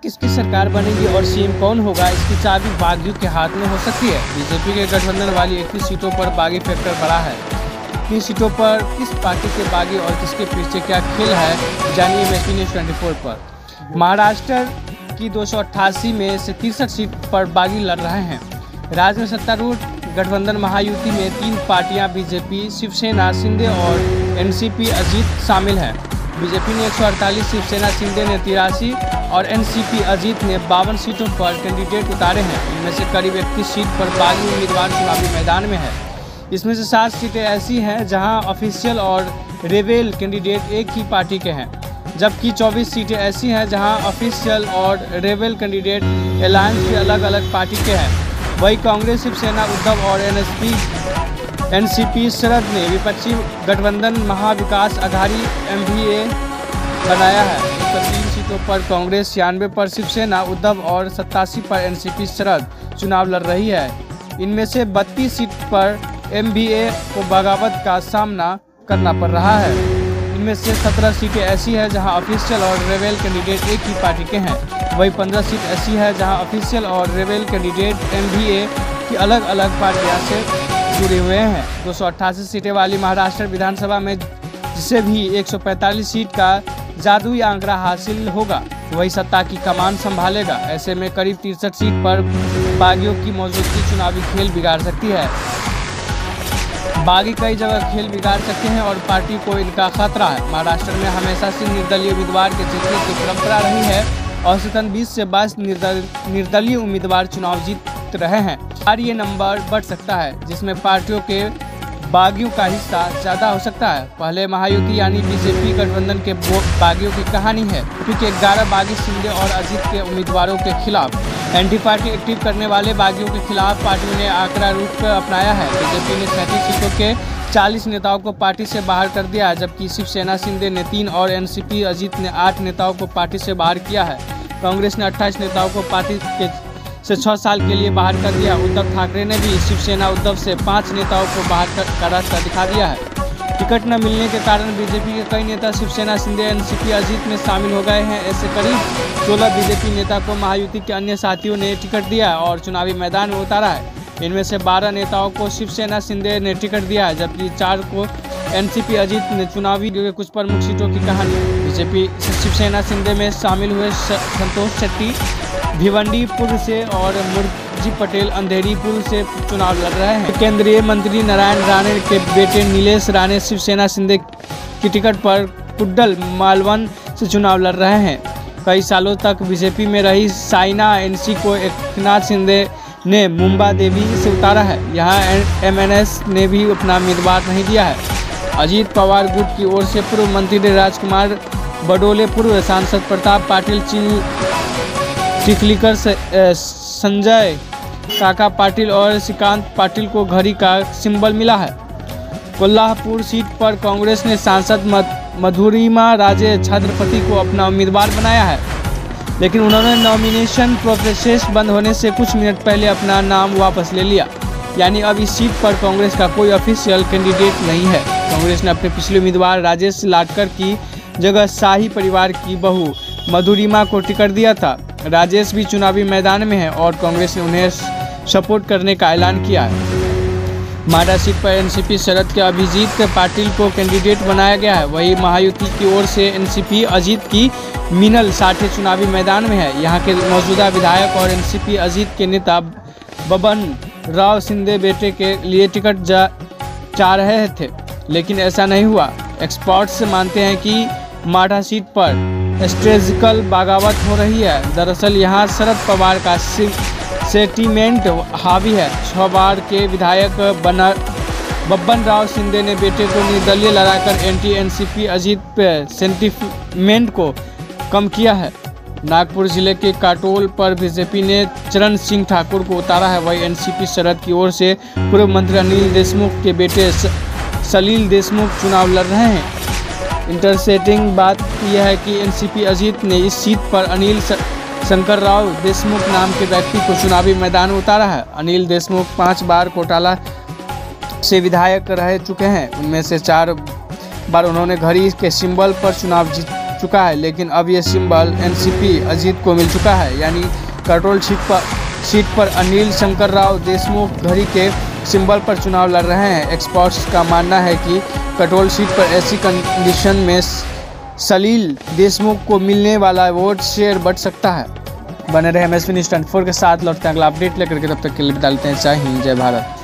किसकी सरकार बनेगी और सीएम कौन होगा, इसकी चाबी बागियों के हाथ में हो सकती है। बीजेपी के गठबंधन वाली 31 सीटों पर बागी फैक्टर बड़ा है। इतनी सीटों पर किस पार्टी के बागी और किसके पीछे क्या खेल है, जानिए मैच न्यूज़ 24 पर। महाराष्ट्र की 288 में से 63 सीट पर बागी लड़ रहे हैं। राज्य में सत्तारूढ़ गठबंधन महायुति में 3 पार्टियां बीजेपी, शिवसेना शिंदे और एनसीपी अजीत शामिल हैं। बीजेपी ने 148, शिवसेना शिंदे ने 83 और एनसीपी अजीत ने 52 सीटों पर कैंडिडेट उतारे हैं। इनमें से करीब 31 सीट पर बागी उम्मीदवार चुनावी मैदान में है। इसमें से 7 सीटें ऐसी हैं जहां ऑफिशियल और रेबेल कैंडिडेट एक ही पार्टी के हैं, जबकि 24 सीटें ऐसी हैं जहां ऑफिशियल और रेबेल कैंडिडेट अलायंस के अलग अलग पार्टी के हैं। वहीं कांग्रेस, शिवसेना, उद्धव और एनसीपी शरद ने विपक्षी गठबंधन महाविकास आघाड़ी MVA बनाया है। 3 सीटों पर कांग्रेस, 96 पर शिवसेना उद्धव और 87 पर एनसीपी शरद चुनाव लड़ रही है। इनमें से 32 सीट पर MVA को बगावत का सामना करना पड़ रहा है। इनमें से 17 सीटें ऐसी हैं जहां ऑफिशियल और रेबेल कैंडिडेट एक ही पार्टी के हैं। वहीं 15 सीट ऐसी है जहां ऑफिशियल और रेबेल कैंडिडेट MVA की अलग अलग पार्टियों से जुड़े हुए हैं। 288 सीटें वाली महाराष्ट्र विधानसभा में जिसे भी 145 सीट का जादुई आंकड़ा हासिल होगा, वही सत्ता की कमान संभालेगा। ऐसे में करीब 63 सीट पर बागियों की मौजूदगी चुनावी खेल बिगाड़ सकती है। बागी कई जगह खेल बिगाड़ सकते हैं और पार्टी को इनका खतरा है। महाराष्ट्र में हमेशा से निर्दलीय उम्मीदवार के जीतने की परंपरा रही है। औसतन 20 से 22 निर्दलीय उम्मीदवार चुनाव जीत रहे हैं और ये नंबर बढ़ सकता है, जिसमें पार्टियों के बागियों का हिस्सा ज़्यादा हो सकता है। पहले महायुति यानी बीजेपी गठबंधन के बागियों की कहानी है, क्योंकि 11 बागी शिंदे और अजीत के उम्मीदवारों के खिलाफ एंटी पार्टी एक्टिव करने वाले बागियों के खिलाफ पार्टियों ने आंकड़ा रूप अपनाया है। बीजेपी ने 37 सीटों के 40 नेताओं को पार्टी से बाहर कर दिया है, जबकि शिवसेना शिंदे ने 3 और एनसीपी अजीत ने 8 नेताओं को पार्टी से बाहर किया है। कांग्रेस ने 28 नेताओं को पार्टी से 6 साल के लिए बाहर कर दिया। उद्धव ठाकरे ने भी शिवसेना उद्धव से 5 नेताओं को बाहर का रास्ता दिखा दिया है। टिकट न मिलने के कारण बीजेपी के कई नेता शिवसेना शिंदे एनसीपी अजीत में शामिल हो गए हैं। ऐसे करीब 16 बीजेपी नेता को महायुति के अन्य साथियों ने टिकट दिया और चुनावी मैदान में उतारा है। इनमें से 12 नेताओं को शिवसेना शिंदे ने टिकट दिया है, जबकि 4 को एनसीपी अजीत ने। चुनावी के कुछ प्रमुख सीटों की कहानी। बीजेपी शिवसेना शिंदे में शामिल हुए संतोष शेट्टी भिवंडीपुर से और मुर्जी पटेल अंधेरीपुर से चुनाव लड़ रहे हैं। केंद्रीय मंत्री नारायण राणे के बेटे नीलेश राणे शिवसेना शिंदे की टिकट पर कुड्डल मालवन से चुनाव लड़ रहे हैं। कई सालों तक बीजेपी में रही साइना एनसी को एकनाथ शिंदे ने मुंबा देवी से उतारा है। यहाँ MNS ने भी अपना उम्मीदवार नहीं दिया है। अजीत पवार गुट की ओर से पूर्व मंत्री राजकुमार बडोले, पूर्व सांसद प्रताप पाटिल, चिखलीकर संजय काका पाटिल और श्रीकांत पाटिल को घड़ी का सिंबल मिला है। कोल्हापुर सीट पर कांग्रेस ने सांसद मधुरिमा राजे छत्रपति को अपना उम्मीदवार बनाया है, लेकिन उन्होंने नॉमिनेशन प्रोसेस बंद होने से कुछ मिनट पहले अपना नाम वापस ले लिया। यानी अब इस सीट पर कांग्रेस का कोई ऑफिशियल कैंडिडेट नहीं है। कांग्रेस ने अपने पिछले उम्मीदवार राजेश लाटकर की जगह शाही परिवार की बहू मधुरिमा को टिकट दिया था। राजेश भी चुनावी मैदान में है और कांग्रेस ने उन्हें सपोर्ट करने का ऐलान किया है। माडा सीट पर एनसीपी शरद के अभिजीत पाटिल को कैंडिडेट बनाया गया है। वहीं महायुति की ओर से एनसीपी अजीत की मीनल साठे चुनावी मैदान में है। यहाँ के मौजूदा विधायक और एनसीपी अजीत के नेता बबन राव शिंदे बेटे के लिए टिकट चाह रहे थे, लेकिन ऐसा नहीं हुआ। एक्सपर्ट्स मानते हैं कि माडा सीट पर स्ट्रेटेजिकल बगावत हो रही है। दरअसल यहाँ शरद पवार का सेंटीमेंट हावी है। 6 बार के विधायक बब्बन राव शिंदे ने बेटे को निर्दलीय लड़ाकर एंटी एनसीपी अजीत पे सेंटीमेंट को कम किया है। नागपुर जिले के काटोल पर बीजेपी ने चरण सिंह ठाकुर को उतारा है। वही एनसीपी शरद की ओर से पूर्व मंत्री अनिल देशमुख के बेटे सलील देशमुख चुनाव लड़ रहे हैं। इंटरेस्टिंग बात यह है कि एनसीपी अजीत ने इस सीट पर अनिल शंकर राव देशमुख नाम के व्यक्ति को चुनावी मैदान में उतारा है। अनिल देशमुख 5 बार कोटाला से विधायक रह चुके हैं। उनमें से 4 बार उन्होंने घड़ी के सिंबल पर चुनाव चुका है, लेकिन अब ये सिंबल एनसीपी अजीत को मिल चुका है। यानी कंट्रोल सीट पर अनिल शंकर राव देशमुख घड़ी के सिंबल पर चुनाव लड़ रहे हैं। एक्सपर्ट्स का मानना है कि कंट्रोल सीट पर ऐसी कंडीशन में सलील देशमुख को मिलने वाला वोट शेयर बढ़ सकता है। बने रहे MS News 24 के साथ। लौटते हैं अगला अपडेट लेकर के, तब तक के लिए बता लेते हैं जय हिंद जय भारत।